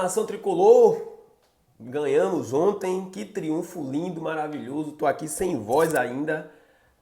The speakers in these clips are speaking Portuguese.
Nação Tricolor, ganhamos ontem, que triunfo lindo, maravilhoso. Tô aqui sem voz ainda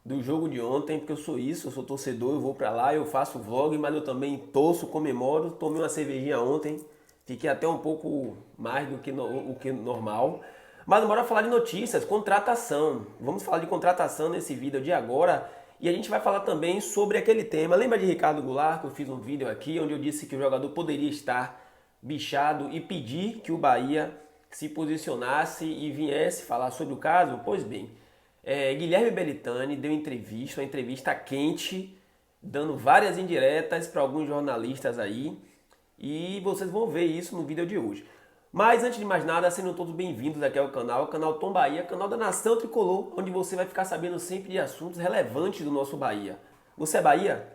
do jogo de ontem, porque eu sou isso, eu sou torcedor, eu vou pra lá, eu faço vlog, mas eu também torço, comemoro. Tomei uma cervejinha ontem, fiquei até um pouco mais do que o que normal. Mas bora falar de notícias, contratação. Vamos falar de contratação nesse vídeo de agora. E a gente vai falar também sobre aquele tema. Lembra de Ricardo Goulart, que eu fiz um vídeo aqui onde eu disse que o jogador poderia estar bichado e pedir que o Bahia se posicionasse e viesse falar sobre o caso? Pois bem, Guilherme Belitani deu entrevista, uma entrevista quente, dando várias indiretas para alguns jornalistas aí. E vocês vão ver isso no vídeo de hoje. Mas antes de mais nada, sejam todos bem-vindos aqui ao canal Tom Bahia, canal da Nação Tricolor, onde você vai ficar sabendo sempre de assuntos relevantes do nosso Bahia. Você é Bahia?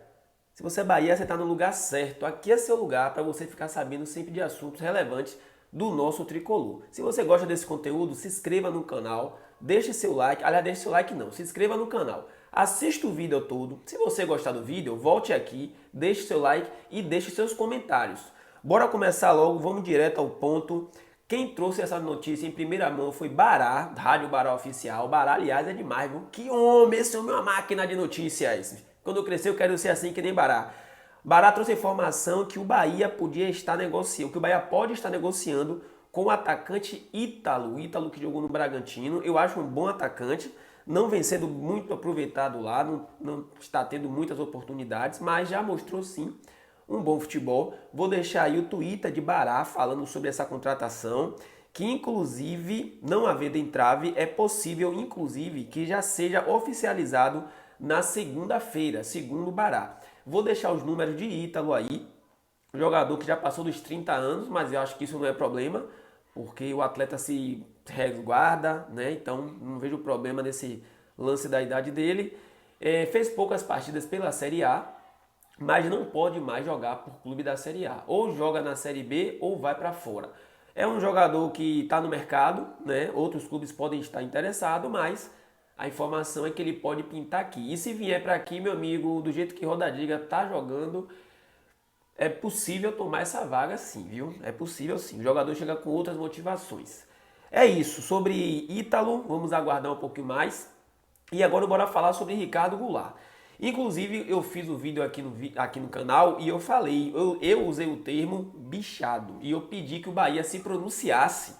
Se você é Bahia, você está no lugar certo. Aqui é seu lugar para você ficar sabendo sempre de assuntos relevantes do nosso Tricolor. Se você gosta desse conteúdo, se inscreva no canal, deixe seu like. Aliás, deixe seu like não, se inscreva no canal. Assista o vídeo todo. Se você gostar do vídeo, volte aqui, deixe seu like e deixe seus comentários. Bora começar logo, vamos direto ao ponto. Quem trouxe essa notícia em primeira mão foi Bará, Rádio Bará Oficial. Bará, aliás, é demais, viu? Que homem, esse homem é uma máquina de notícias. Quando eu crescer, eu quero ser assim que nem Bará. Bará trouxe a informação que o Bahia podia estar negociando, que o Bahia pode estar negociando com o atacante Ítalo. Ítalo que jogou no Bragantino. Eu acho um bom atacante, não vem sendo muito aproveitado lá, não está tendo muitas oportunidades, mas já mostrou sim um bom futebol. Vou deixar aí o Twitter de Bará falando sobre essa contratação, que inclusive, não havendo entrave, é possível inclusive que já seja oficializado na segunda-feira, segundo o Bará. Vou deixar os números de Ítalo aí, jogador que já passou dos 30 anos, mas eu acho que isso não é problema, porque o atleta se resguarda, né? Então não vejo problema nesse lance da idade dele. Fez poucas partidas pela Série A, mas não pode mais jogar por clube da Série A. Ou joga na Série B ou vai para fora. É um jogador que está no mercado, né? Outros clubes podem estar interessados, mas a informação é que ele pode pintar aqui. E se vier para aqui, meu amigo, do jeito que Rodadiga está jogando, é possível tomar essa vaga sim, viu? É possível sim. O jogador chega com outras motivações. É isso. Sobre Ítalo, vamos aguardar um pouquinho mais. E agora bora falar sobre Ricardo Goulart. Inclusive, eu fiz o vídeo aqui no canal e eu falei, eu usei o termo bichado. E eu pedi que o Bahia se pronunciasse,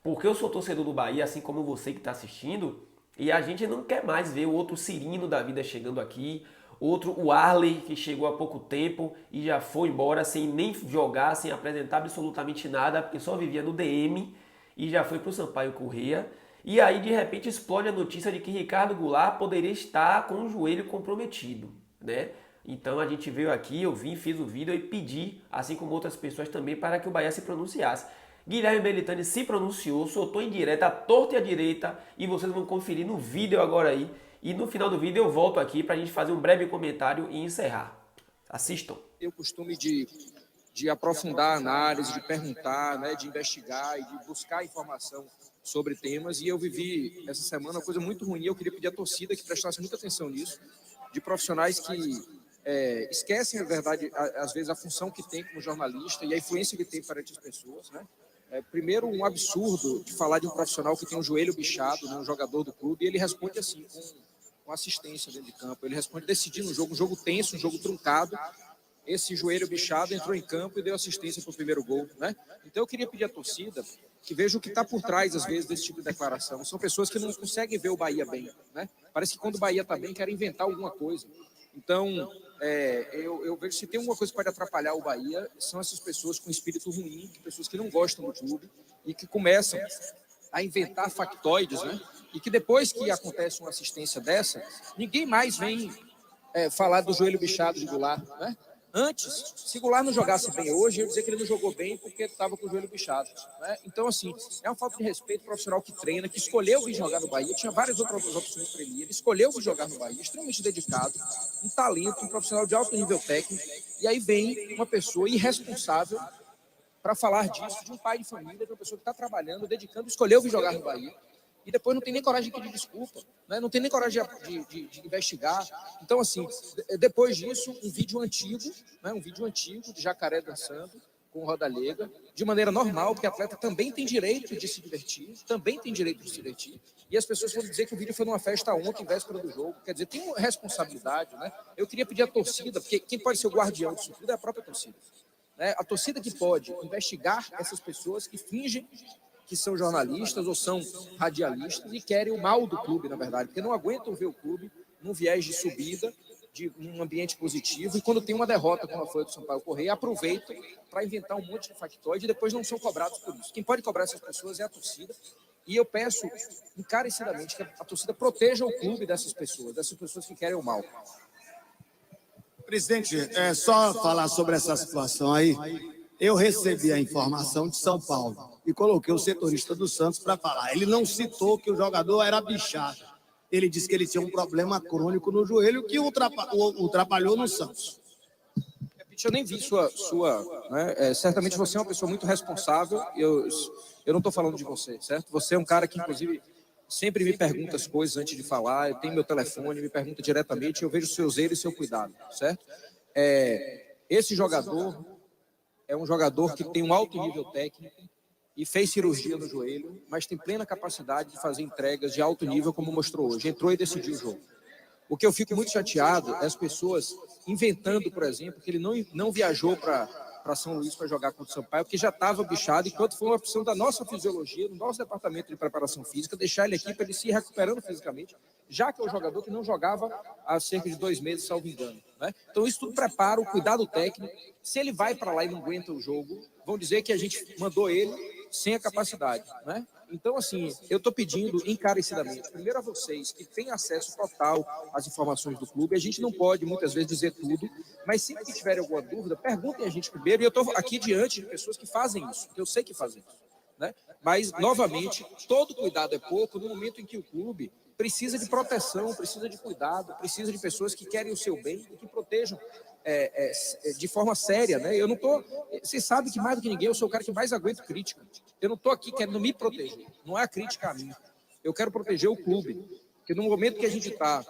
porque eu sou torcedor do Bahia, assim como você que está assistindo, e a gente não quer mais ver o outro Cirino da vida chegando aqui, outro o Arley, que chegou há pouco tempo e já foi embora sem nem jogar, sem apresentar absolutamente nada, porque só vivia no DM e já foi para o Sampaio Corrêa. E aí, de repente, explode a notícia de que Ricardo Goulart poderia estar com o joelho comprometido, né? Então a gente veio aqui, eu vim, fiz o vídeo e pedi, assim como outras pessoas também, para que o Bahia se pronunciasse. Guilherme Belitani se pronunciou, soltou em direta, à torta e à direita, e vocês vão conferir no vídeo agora aí. E no final do vídeo eu volto aqui para a gente fazer um breve comentário e encerrar. Assistam. Tem o costume de aprofundar a análise, de perguntar, né, de investigar e de buscar informação sobre temas, e eu vivi essa semana uma coisa muito ruim. Eu queria pedir à torcida que prestasse muita atenção nisso, de profissionais que esquecem, na verdade, às vezes, a função que tem como jornalista e a influência que tem perante as pessoas, né? Primeiro, um absurdo de falar de um profissional que tem um joelho bichado, né, um jogador do clube, e ele responde assim, com assistência dentro de campo, ele responde decidindo um jogo tenso, um jogo truncado. Esse joelho bichado entrou em campo e deu assistência para o primeiro gol, né? Então eu queria pedir à torcida que veja o que está por trás, às vezes, desse tipo de declaração. São pessoas que não conseguem ver o Bahia bem, né? Parece que quando o Bahia está bem, querem inventar alguma coisa. Então, eu vejo que se tem uma coisa que pode atrapalhar o Bahia, são essas pessoas com espírito ruim, pessoas que não gostam do clube e que começam a inventar factoides, né? E que depois que acontece uma assistência dessa, ninguém mais vem falar do joelho bichado de Goulart, né? Antes, se Goulart não jogasse bem hoje, eu ia dizer que ele não jogou bem porque estava com o joelho bichado, né? Então, assim, é uma falta de respeito profissional que treina, que escolheu vir jogar no Bahia, tinha várias outras opções para ele escolheu vir jogar no Bahia, extremamente dedicado, um talento, um profissional de alto nível técnico, e aí vem uma pessoa irresponsável para falar disso, de um pai de família, de uma pessoa que está trabalhando, dedicando, escolheu vir jogar no Bahia, e depois não tem nem coragem de pedir desculpa, né? Não tem nem coragem de investigar. Então, assim, depois disso, um vídeo antigo, né? Um vídeo antigo de Jacaré dançando com Rodalega, de maneira normal, porque atleta também tem direito de se divertir, e as pessoas vão dizer que o vídeo foi numa festa ontem, véspera do jogo, quer dizer, tem uma responsabilidade, né? Eu queria pedir à torcida, porque quem pode ser o guardião disso tudo é a própria torcida, né? A torcida que pode investigar essas pessoas que fingem que são jornalistas ou são radialistas e querem o mal do clube, na verdade, porque não aguentam ver o clube num viés de subida, de um ambiente positivo, e quando tem uma derrota, como foi a do Sampaio Corrêa, aproveitam para inventar um monte de factoide e depois não são cobrados por isso. Quem pode cobrar essas pessoas é a torcida, e eu peço encarecidamente que a torcida proteja o clube dessas pessoas que querem o mal. Presidente, é só falar sobre essa situação aí. Eu recebi a informação de São Paulo e coloquei o setorista do Santos para falar. Ele não citou que o jogador era bichado. Ele disse que ele tinha um problema crônico no joelho que o atrapalhou no Santos. Eu nem vi sua né? Certamente você é uma pessoa muito responsável. Eu não estou falando de você, certo? Você é um cara que, inclusive, sempre me pergunta as coisas antes de falar. Eu tenho meu telefone, me pergunta diretamente. Eu vejo os seus erros e seu cuidado, certo? Esse jogador é um jogador que tem um alto nível técnico e fez cirurgia no joelho, mas tem plena capacidade de fazer entregas de alto nível, como mostrou hoje. Entrou e decidiu o jogo. O que eu fico muito chateado é as pessoas inventando, por exemplo, que ele não viajou para São Luís para jogar contra o Sampaio, porque já estava bichado, enquanto foi uma opção da nossa fisiologia, do nosso departamento de preparação física, deixar ele aqui para ele se ir recuperando fisicamente, já que é um jogador que não jogava há cerca de 2 meses, salvo engano, né? Então isso tudo prepara o cuidado técnico. Se ele vai para lá e não aguenta o jogo, vão dizer que a gente mandou ele sem a capacidade, né? Então, assim, eu estou pedindo encarecidamente, primeiro a vocês que têm acesso total às informações do clube. A gente não pode, muitas vezes, dizer tudo, mas sempre que tiverem alguma dúvida, perguntem a gente primeiro. E eu estou aqui diante de pessoas que fazem isso, que eu sei que fazem isso, né? Mas, novamente, todo cuidado é pouco no momento em que o clube precisa de proteção, precisa de cuidado, precisa de pessoas que querem o seu bem e que protejam de forma séria, né? Eu não tô. Vocês sabem que mais do que ninguém eu sou o cara que mais aguento crítica. Eu não estou aqui querendo me proteger. Não é a crítica a mim. Eu quero proteger o clube, porque no momento que a gente está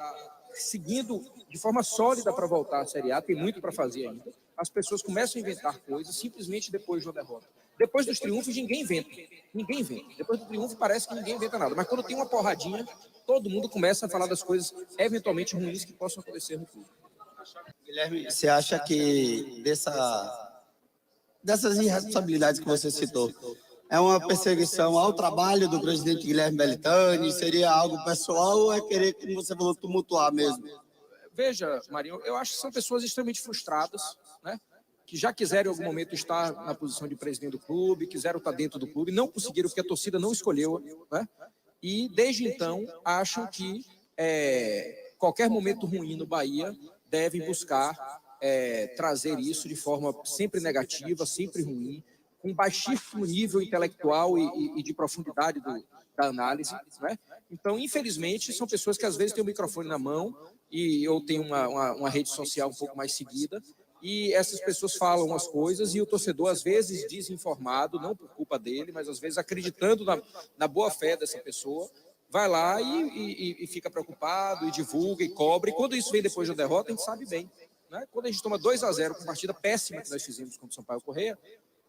seguindo de forma sólida para voltar à Série A, tem muito para fazer ainda. As pessoas começam a inventar coisas simplesmente depois de uma derrota. Depois dos triunfos ninguém inventa. Ninguém inventa. Depois do triunfo parece que ninguém inventa nada. Mas quando tem uma porradinha, todo mundo começa a falar das coisas eventualmente ruins que possam acontecer no clube. Guilherme, você acha que dessas irresponsabilidades que você citou, é uma perseguição ao trabalho do presidente Guilherme Belitani? Seria algo pessoal ou é querer, como você falou, tumultuar mesmo? Veja, Marinho, eu acho que são pessoas extremamente frustradas, né? Que já quiseram em algum momento estar na posição de presidente do clube, quiseram estar dentro do clube, não conseguiram porque a torcida não escolheu, né? E desde então acham que qualquer momento ruim no Bahia devem buscar trazer isso de forma sempre negativa, sempre ruim, com baixíssimo nível intelectual e de profundidade da análise, né? Então, infelizmente, são pessoas que às vezes têm o microfone na mão ou têm uma rede social um pouco mais seguida, e essas pessoas falam as coisas e o torcedor, às vezes, desinformado, não por culpa dele, mas às vezes acreditando na boa fé dessa pessoa, vai lá e fica preocupado, e divulga, e cobra, e quando isso vem depois da derrota, a gente sabe bem, né? Quando a gente toma 2-0 com partida péssima que nós fizemos contra o Sampaio Corrêa,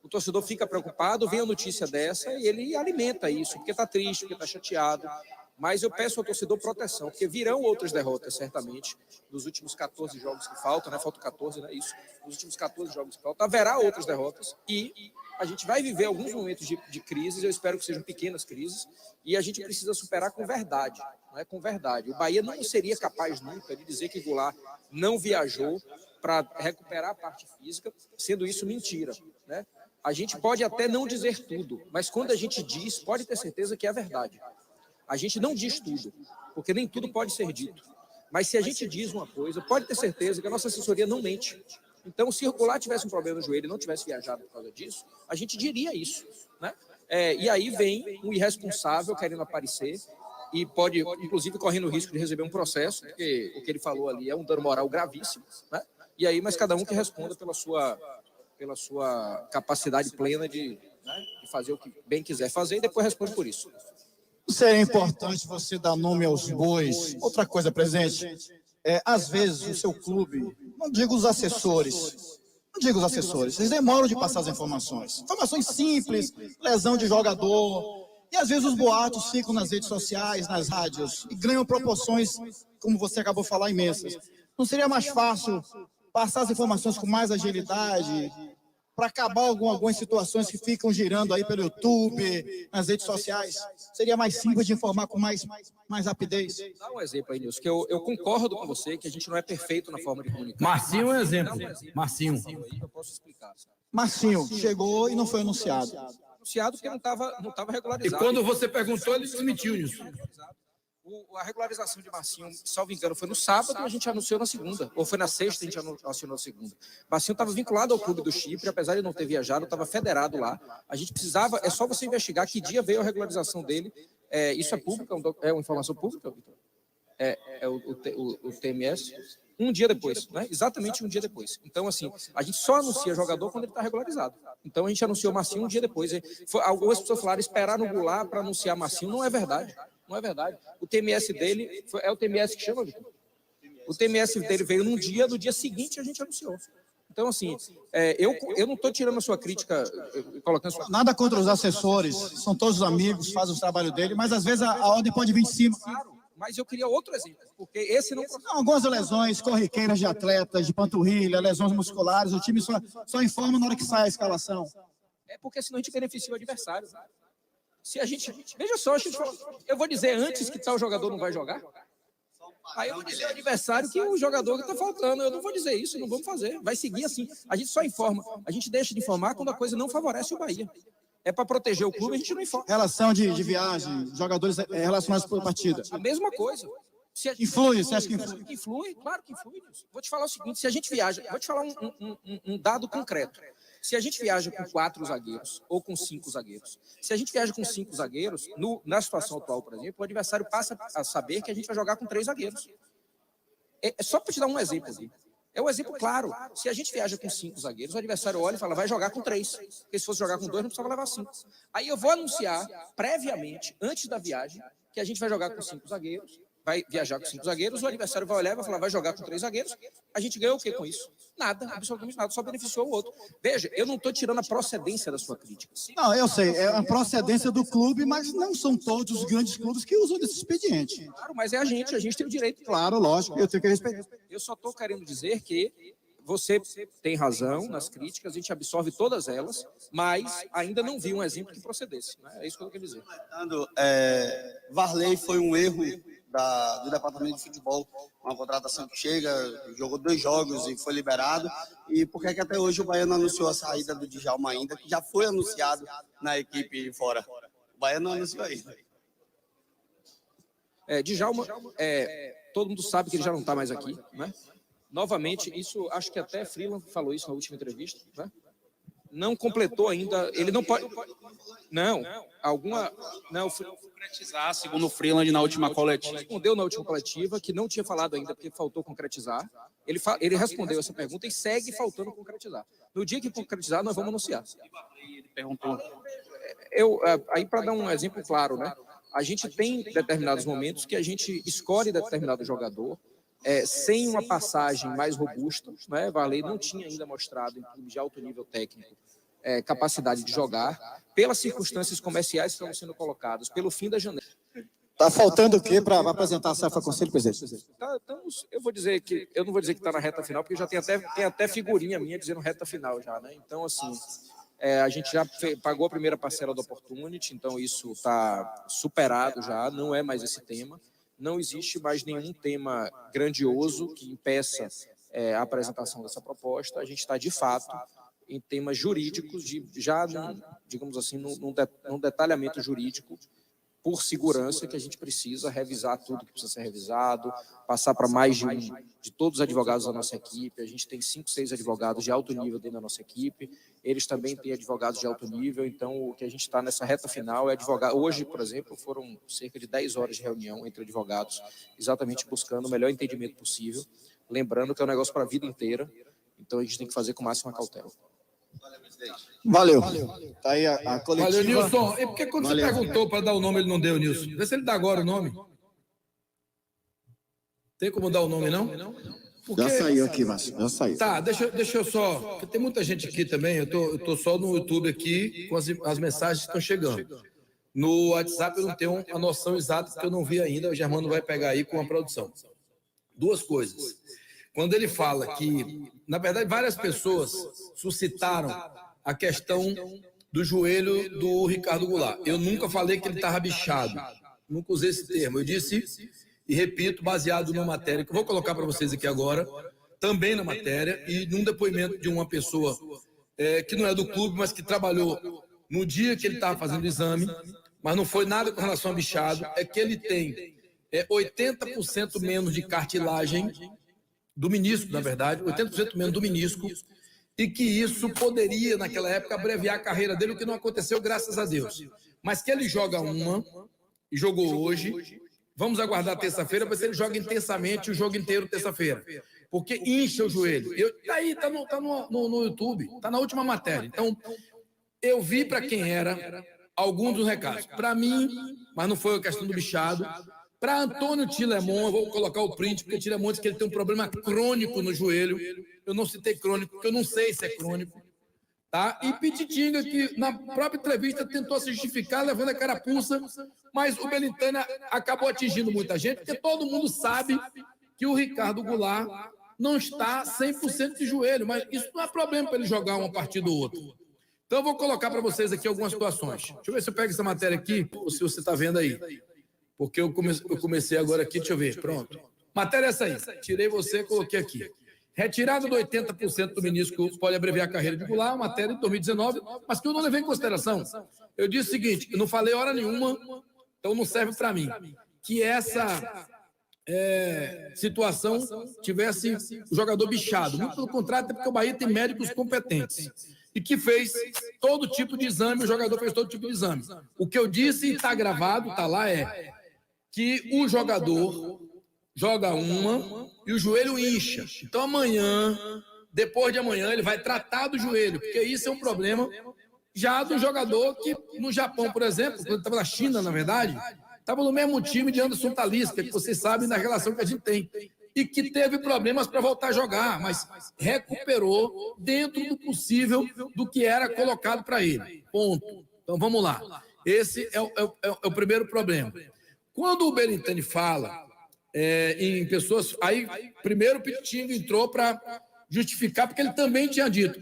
o torcedor fica preocupado, vem a notícia dessa e ele alimenta isso, porque está triste, porque está chateado. Mas eu peço ao torcedor proteção, porque virão outras derrotas, certamente, nos últimos 14 jogos que faltam, né? Faltam 14, né? Isso. Nos últimos 14 jogos que faltam, haverá outras derrotas e a gente vai viver alguns momentos de crises, eu espero que sejam pequenas crises, e a gente precisa superar com verdade, não é? Com verdade. O Bahia não seria capaz nunca de dizer que Goulart não viajou para recuperar a parte física, sendo isso mentira, né? A gente pode até não dizer tudo, mas quando a gente diz, pode ter certeza que é verdade. A gente não diz tudo, porque nem tudo pode ser dito. Mas se a gente diz uma coisa, pode ter certeza que a nossa assessoria não mente. Então, se o Goulart tivesse um problema no joelho e não tivesse viajado por causa disso, a gente diria isso, né? E aí vem um irresponsável querendo aparecer e pode, inclusive, correndo o risco de receber um processo, porque o que ele falou ali é um dano moral gravíssimo, né? E aí, mas cada um que responda pela sua capacidade plena de fazer o que bem quiser fazer e depois responde por isso. Seria importante você dar nome aos bois. Outra coisa, presidente, às vezes o seu clube, não digo os assessores, não digo os assessores, eles demoram de passar as informações. Informações simples, lesão de jogador. E às vezes os boatos ficam nas redes sociais, nas rádios, e ganham proporções, como você acabou de falar, imensas. Não seria mais fácil passar as informações com mais agilidade, para acabar algumas situações que ficam girando aí pelo YouTube, nas redes sociais? Seria mais simples de informar com mais rapidez? Dá um exemplo aí, Nilson, que eu concordo com você que a gente não é perfeito na forma de comunicar. Marcinho é um exemplo. Marcinho. Aí eu posso explicar. Marcinho chegou e não foi anunciado. Anunciado porque não estava E regularizado. quando você perguntou, ele desmentiu nisso. A regularização de Marcinho, salvo engano, foi no sábado e a gente anunciou na segunda. Ou foi na sexta e a gente anunciou na segunda. Marcinho estava vinculado ao clube do Chipre, apesar de não ter viajado, estava federado lá. A gente precisava, é só você investigar que dia veio a regularização dele. Isso é público? É uma informação pública, Vitor? O TMS? Um dia depois, né? Exatamente um dia depois. Então, assim, a gente só anuncia jogador quando ele está regularizado. Então, a gente anunciou Marcinho um dia depois. Algumas pessoas falaram, esperar no Goulart para anunciar Marcinho. Não é verdade. Não é verdade. O TMS dele, é o TMS que chama, Vitor? O TMS dele veio num dia, no dia seguinte a gente anunciou. Então, assim, eu não estou tirando a sua crítica, colocando sua... Nada contra os assessores, são todos amigos, fazem o trabalho dele, mas às vezes a ordem pode vir de cima. Claro, mas eu queria outro exemplo, porque esse não... Algumas lesões corriqueiras de atletas, de panturrilha, lesões musculares, o time só informa na hora que sai a escalação. É porque senão a gente beneficia o adversário. Se a gente... Veja só, eu vou dizer antes que tal jogador não vai jogar? Aí eu vou dizer ao adversário que o jogador que está faltando. Eu não vou dizer isso, não vamos fazer. Vai seguir assim. A gente só informa. A gente deixa de informar quando a coisa não favorece o Bahia. É para proteger o clube, a gente não informa. Relação de viagem, jogadores relacionados por partida. A mesma coisa. Influi, você acha que influi? Influi, claro que influi. Vou te falar o seguinte, se a gente viaja... Vou te falar um dado concreto. Se a gente viaja com 4 zagueiros ou com 5 zagueiros, se a gente viaja com 5 zagueiros, na situação atual, por exemplo, o adversário passa a saber que a gente vai jogar com 3 zagueiros. É só para te dar um exemplo aqui. É um exemplo claro. Se a gente viaja com 5 zagueiros, o adversário olha e fala, vai jogar com 3. Porque se fosse jogar com 2, não precisava levar 5. Aí eu vou anunciar previamente, antes da viagem, que a gente vai jogar com 5 zagueiros, vai viajar com 5 zagueiros, o adversário vai olhar e vai falar, vai jogar com 3 zagueiros, a gente ganhou o quê com isso? Nada, absolutamente nada, só beneficiou o outro. Veja, eu não estou tirando a procedência da sua crítica. Não, eu sei, é a procedência do clube, mas não são todos os grandes clubes que usam desse expediente. Claro, mas é a gente tem o direito. Claro, lógico, eu tenho que respeitar. Eu só estou querendo dizer que você tem razão nas críticas, a gente absorve todas elas, mas ainda não vi um exemplo que procedesse. Né? É isso que eu quero dizer. Varley foi um erro do departamento de futebol, uma contratação que chega, jogou 2 jogos e foi liberado. E por que até hoje o Bahia não anunciou a saída do Djalma ainda, que já foi anunciado na equipe fora? O Bahia não anunciou ainda. Djalma, todo mundo sabe que ele já não está mais aqui, né? Novamente, isso, acho que até Freeland falou isso na última entrevista, né? Não completou ainda, ele não pode... Não, concretizar, segundo o Freeland, na última coletiva. Respondeu na última coletiva que não tinha falado ainda porque faltou concretizar. Ele respondeu essa pergunta e segue faltando concretizar. No dia que concretizar, nós vamos anunciar. Ele perguntou. Aí, para dar um exemplo claro, né? A gente tem determinados momentos que a gente escolhe determinado jogador sem uma passagem mais robusta, né? Varley não tinha ainda mostrado em clube de alto nível técnico capacidade de jogar, pelas circunstâncias comerciais que estão sendo colocadas, pelo fim da janela. Está faltando o quê para apresentar a SAF ao Conselho, presidente? Eu não vou dizer que está na reta final, porque já tem até figurinha minha dizendo reta final já, né? Então, assim, a gente já pagou a primeira parcela do Opportunity, então isso está superado já, não é mais esse tema. Não existe mais nenhum tema grandioso que impeça a apresentação dessa proposta. A gente está, de fato, em temas jurídicos, digamos assim, num detalhamento jurídico, por segurança, que a gente precisa revisar tudo que precisa ser revisado, passar para mais de todos os advogados da nossa equipe. A gente tem 5, 6 advogados de alto nível dentro da nossa equipe, eles também têm advogados de alto nível, então o que a gente está nessa reta final é advogar. Hoje, por exemplo, foram cerca de 10 horas de reunião entre advogados, exatamente buscando o melhor entendimento possível, lembrando que é um negócio para a vida inteira, então a gente tem que fazer com máxima cautela. Valeu. Tá aí a coletiva. Valeu, Nilson. E por que quando você perguntou para dar o nome, ele não deu, Nilson? Vê se ele dá agora o nome. Tem como dar o nome, não? Porque... Já saiu aqui, Márcio, já saiu. Tá, deixa eu só, porque tem muita gente aqui também, eu tô só no YouTube aqui com as mensagens que estão chegando. No WhatsApp eu não tenho a noção exata, porque eu não vi ainda, o Germano vai pegar aí com a produção. Duas coisas. Quando ele fala que, na verdade, várias pessoas suscitaram a questão do joelho do Ricardo Goulart. Eu nunca falei que ele estava bichado, nunca usei esse termo. Eu disse, e repito, baseado numa matéria que eu vou colocar para vocês aqui agora, também na matéria, e num depoimento de uma pessoa que não é do clube, mas que trabalhou no dia que ele estava fazendo o exame, mas não foi nada com relação a bichado, é que ele tem 80% menos de cartilagem do menisco, na verdade, 80% menos do menisco, e que isso poderia, naquela época, abreviar a carreira dele, o que não aconteceu, graças a Deus. Mas que ele joga uma, e jogou hoje, vamos aguardar terça-feira, para ver se ele joga intensamente o jogo inteiro terça-feira, porque incha o joelho. Tá aí, tá no YouTube, tá na última matéria. Então, eu vi para quem era alguns dos recados. Para mim, mas não foi a questão do bichado, para Antônio Tilemon, eu vou colocar o print, porque o Tilemon diz que ele tem um problema crônico no joelho. Eu não citei crônico, porque eu não sei se é crônico. Tá? E Pititinga, que na própria entrevista tentou se justificar, levando a carapuça, mas o Belintani acabou atingindo muita gente, porque todo mundo sabe que o Ricardo Goulart não está 100% de joelho, mas isso não é problema para ele jogar uma partida ou outra. Então eu vou colocar para vocês aqui algumas situações. Deixa eu ver se eu pego essa matéria aqui, ou se você está vendo aí. Porque eu comecei agora aqui, deixa eu ver, pronto. Matéria é essa aí, tirei você e coloquei aqui. Retirada de 80% do menisco pode abreviar a carreira de Goulart, matéria de 2019, mas que eu não levei em consideração. Eu disse o seguinte, eu não falei hora nenhuma, então não serve para mim, que essa situação tivesse o jogador bichado. Muito pelo contrário, até porque o Bahia tem médicos competentes e que fez todo tipo de exame, o jogador fez todo tipo de exame. O que eu disse e está gravado, está lá, que o jogador joga uma e o joelho incha. Então amanhã, depois de amanhã, ele vai tratar do joelho, porque isso é um problema já do jogador que no Japão, por exemplo, quando estava na China, na verdade, estava no mesmo time de Anderson Talisca, que vocês sabem da relação que a gente tem, e que teve problemas para voltar a jogar, mas recuperou dentro do possível do que era colocado para ele. Ponto. Então vamos lá. Esse é o primeiro problema. Quando o Belintani fala em pessoas... Aí, primeiro o Pititinga entrou para justificar, porque ele também tinha dito.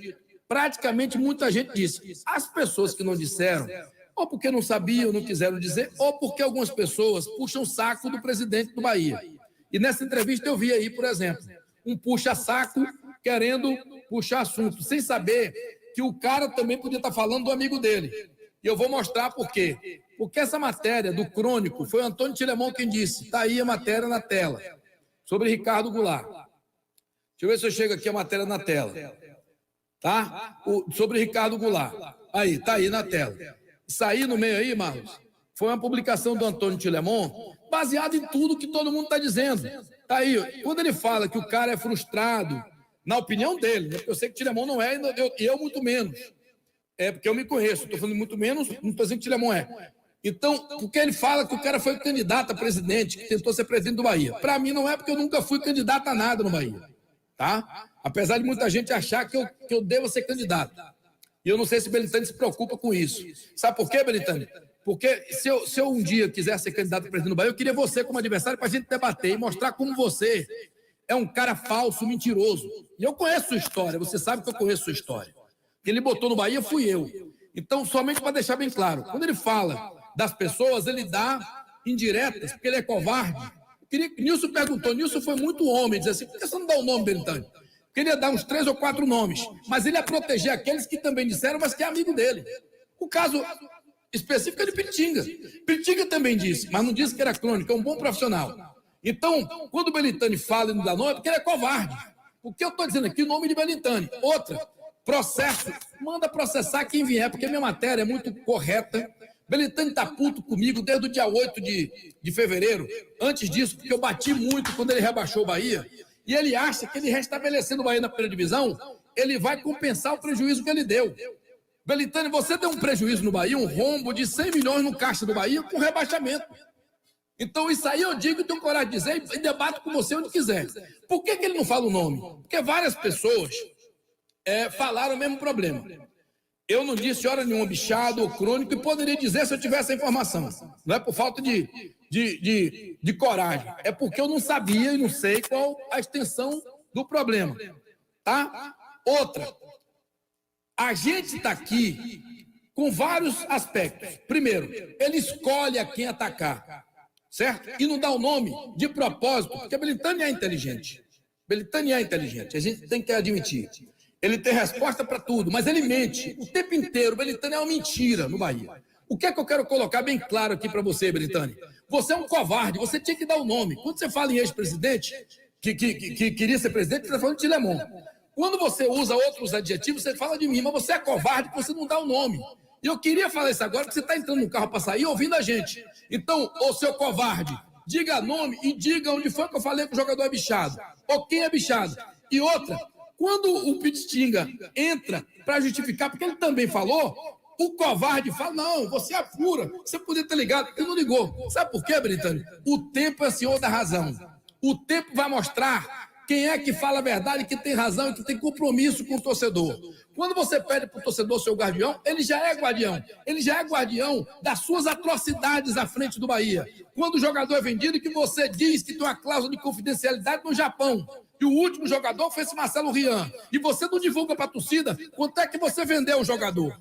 Praticamente muita gente disse. As pessoas que não disseram, ou porque não sabiam, não quiseram dizer, ou porque algumas pessoas puxam o saco do presidente do Bahia. E nessa entrevista eu vi aí, por exemplo, um puxa-saco querendo puxar assunto, sem saber que o cara também podia estar falando do amigo dele. E eu vou mostrar por quê. Porque essa matéria do crônico foi o Antônio Tilemon quem disse. Está aí a matéria na tela, sobre Ricardo Goulart. Deixa eu ver se eu chego aqui a matéria na tela. Tá? Sobre Ricardo Goulart. Aí, está aí na tela. Isso aí no meio aí, Marlos, foi uma publicação do Antônio Tilemon, baseada em tudo que todo mundo está dizendo. Está aí. Quando ele fala que o cara é frustrado, na opinião dele, né? Eu sei que Tilemon não é, e eu muito menos. Porque eu me conheço, estou falando muito menos, não estou dizendo que Tilemon é. Então, porque ele fala que o cara foi candidato a presidente, que tentou ser presidente do Bahia. Para mim não é, porque eu nunca fui candidato a nada no Bahia. Tá? Apesar de muita gente achar que eu devo ser candidato. E eu não sei se Belintani se preocupa com isso. Sabe por quê, Belintani? Porque se eu um dia quiser ser candidato a presidente do Bahia, eu queria você como adversário para a gente debater e mostrar como você é um cara falso, mentiroso. E eu conheço sua história, você sabe que eu conheço sua história. Quem ele botou no Bahia fui eu. Então, somente para deixar bem claro, quando ele fala das pessoas, ele dá indiretas, porque ele é covarde. Nilson perguntou, Nilson foi muito homem, diz assim, por que você não dá o nome, Belintani? Queria dar uns 3 ou 4 nomes, mas ele ia proteger aqueles que também disseram, mas que é amigo dele. O caso específico é de Pititinga. Pititinga também disse, mas não disse que era crônico, é um bom profissional. Então, quando o Belintani fala e não dá nome, é porque ele é covarde. O que eu estou dizendo aqui, o nome de Belintani. Outra, processo, manda processar quem vier, porque minha matéria é muito correta. Belintani está puto comigo desde o dia 8 de fevereiro. Antes disso, porque eu bati muito quando ele rebaixou o Bahia. E ele acha que ele restabelecendo o Bahia na primeira divisão, ele vai compensar o prejuízo que ele deu. Belintani, você deu um prejuízo no Bahia, um rombo de 100 milhões no caixa do Bahia com rebaixamento. Então, isso aí eu digo e tenho coragem de dizer e debato com você onde quiser. Por que ele não fala o nome? Porque várias pessoas falaram o mesmo problema. Eu não disse hora nenhuma bichado ou crônico e poderia dizer se eu tivesse a informação. Não é por falta de coragem. É porque eu não sabia e não sei qual a extensão do problema. Tá? Outra. A gente está aqui com vários aspectos. Primeiro, ele escolhe a quem atacar. Certo? E não dá o nome de propósito, porque Belintani é inteligente. Belintani é inteligente. A gente tem que admitir. Ele tem resposta para tudo, mas ele mente o tempo inteiro. Belintani é uma mentira no Bahia. O que é que eu quero colocar bem claro aqui para você, Belintani? Você é um covarde, você tinha que dar o nome. Quando você fala em ex-presidente, que queria ser presidente, você está falando de Tilemon. Quando você usa outros adjetivos, você fala de mim, mas você é covarde porque você não dá o nome. E eu queria falar isso agora, porque você está entrando no carro para sair ouvindo a gente. Então, ô seu covarde, diga nome e diga onde foi que eu falei que o jogador é bichado. Ou quem é bichado. E outra, quando o Pitinga entra para justificar, porque ele também falou, o covarde fala, não, você apura, você podia ter ligado, ele não ligou. Sabe por quê, Belintani? O tempo é senhor da razão. O tempo vai mostrar quem é que fala a verdade, que tem razão e que tem compromisso com o torcedor. Quando você pede para o torcedor ser o guardião, ele já é guardião. Ele já é guardião das suas atrocidades à frente do Bahia. Quando o jogador é vendido, que você diz que tem uma cláusula de confidencialidade no Japão. E o último jogador foi esse Marcelo Rian. E você não divulga para a torcida quanto é que você vendeu o jogador.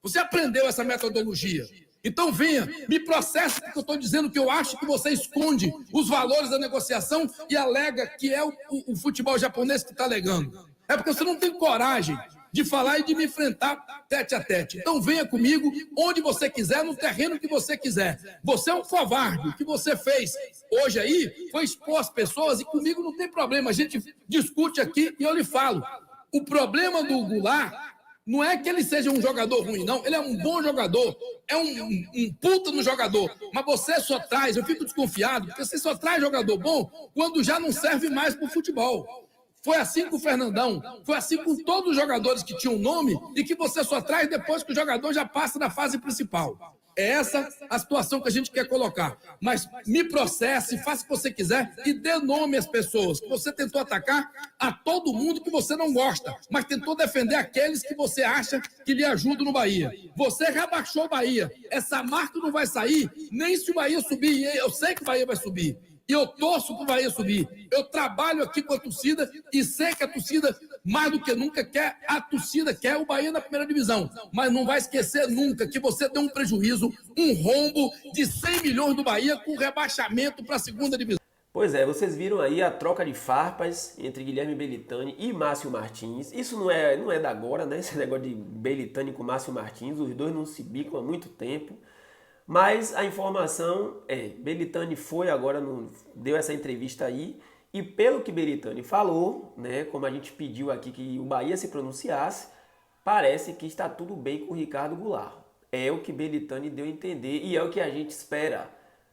Você aprendeu essa metodologia. Então venha, me processe, porque eu estou dizendo que eu acho que você esconde os valores da negociação e alega que é o futebol japonês que está alegando. É porque você não tem coragem de falar e de me enfrentar tete a tete. Então venha comigo onde você quiser, no terreno que você quiser. Você é um covarde. O que você fez hoje aí foi expor as pessoas e comigo não tem problema. A gente discute aqui e eu lhe falo. O problema do Goulart não é que ele seja um jogador ruim, não. Ele é um bom jogador. É um puta no jogador. Mas você só traz, eu fico desconfiado, porque você só traz jogador bom quando já não serve mais para o futebol. Foi assim com o Fernandão, foi assim com todos os jogadores que tinham nome e que você só traz depois que o jogador já passa da fase principal. É essa a situação que a gente quer colocar. Mas me processe, faça o que você quiser e dê nome às pessoas. Que você tentou atacar a todo mundo que você não gosta, mas tentou defender aqueles que você acha que lhe ajudam no Bahia. Você rebaixou o Bahia. Essa marca não vai sair nem se o Bahia subir. Eu sei que o Bahia vai subir. E eu torço para o Bahia subir. Eu trabalho aqui com a torcida e sei que a torcida, mais do que nunca, quer o Bahia na primeira divisão. Mas não vai esquecer nunca que você deu um prejuízo, um rombo de 100 milhões do Bahia com rebaixamento para a segunda divisão. Pois é, vocês viram aí a troca de farpas entre Guilherme Belintani e Márcio Martins. Isso não é da agora, né? Esse negócio de Belintani com Márcio Martins, os dois não se bicam há muito tempo. Mas a informação Belintani foi agora, deu essa entrevista aí, e pelo que Belintani falou, né, como a gente pediu aqui que o Bahia se pronunciasse, parece que está tudo bem com o Ricardo Goulart. É o que Belintani deu a entender e é o que a gente espera.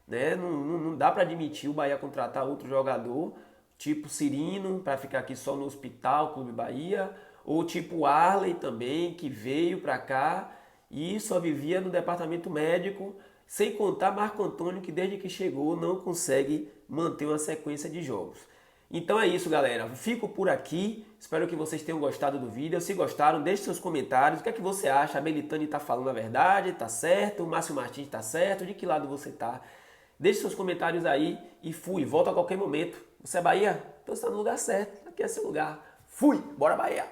Né? Não dá para admitir o Bahia contratar outro jogador, tipo Cirino, para ficar aqui só no Hospital Clube Bahia, ou tipo Arley também, que veio para cá e só vivia no departamento médico, sem contar Marco Antônio, que desde que chegou não consegue manter uma sequência de jogos. Então é isso, galera. Fico por aqui. Espero que vocês tenham gostado do vídeo. Se gostaram, deixe seus comentários. O que é que você acha? A Belintani está falando a verdade? Está certo? O Márcio Martins está certo? De que lado você está? Deixe seus comentários aí e fui. Volto a qualquer momento. Você é Bahia? Então você está no lugar certo. Aqui é seu lugar. Fui! Bora Bahia!